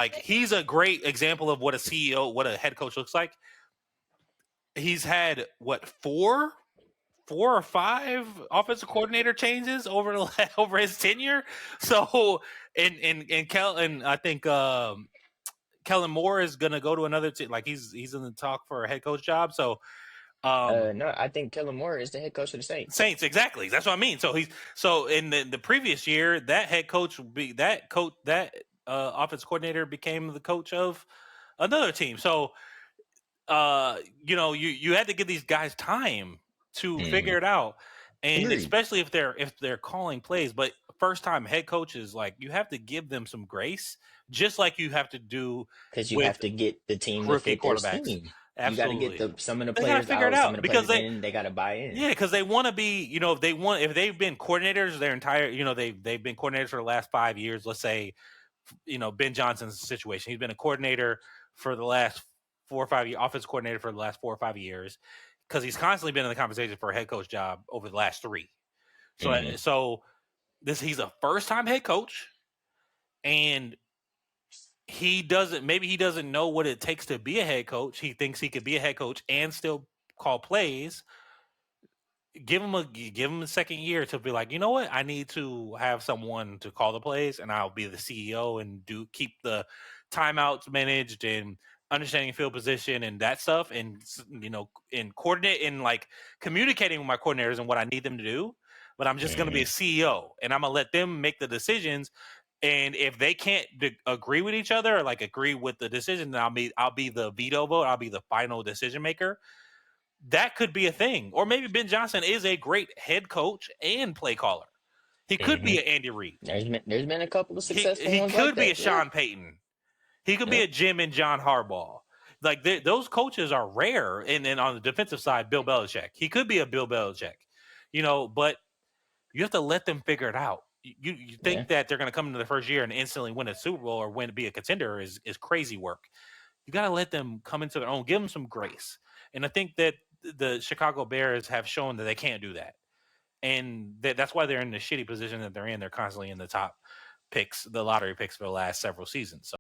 Like, he's a great example of what a CEO, what a head coach looks like. He's had what four or five offensive coordinator changes over his tenure. So, and I think Kellen Moore is going to go to another team. Like, he's in the talk for a head coach job. So, No, I think Kellen Moore is the head coach of the Saints. Saints, exactly. That's what I mean. So in the previous year, that head coach would be that offense coordinator became the coach of another team. So you had to give these guys time to figure it out, and Agreed. especially if they're calling plays. But first time head coaches, like, you have to give them some grace, just like you have to do Because you with have to get the team to rookie fit their quarterbacks. scheme. You got to get Absolutely, some of the they got to players figure it out, some of out the because players in. They got to buy in. yeah, because they want to be, if they've been coordinators their entire, they've been coordinators for the last 5 years. Let's say, Ben Johnson's situation. He's been a coordinator for the last 4 or 5 years, offense coordinator for the last 4 or 5 years, because he's constantly been in the conversation for a head coach job over the last 3. So he's a first time head coach, and he doesn't know what it takes to be a head coach. He thinks he could be a head coach and still call plays. Give him a second year to be like, you know what, I need to have someone to call the plays, and I'll be the CEO and keep the timeouts managed and understanding field position and that stuff, and and coordinate and like communicating with my coordinators and what I need them to do. But I'm just going to be a CEO, and I'm gonna let them make the decisions. And if they can't agree with each other or like agree with the decision, then I'll be the veto vote. I'll be the final decision maker. That could be a thing. Or maybe Ben Johnson is a great head coach and play caller. He could be an Andy Reid. There's been a couple of successful He ones like could be a that. Sean Payton. He could be a Jim and John Harbaugh. Like, those coaches are rare. And then on the defensive side, Bill Belichick. He could be a Bill Belichick. But you have to let them figure it out. You think that they're going to come into the first year and instantly win a Super Bowl or be a contender is crazy work. You got to let them come into their own, give them some grace. And I think that the Chicago Bears have shown that they can't do that. And that's why they're in the shitty position that they're in. They're constantly in the top picks, the lottery picks for the last several seasons. So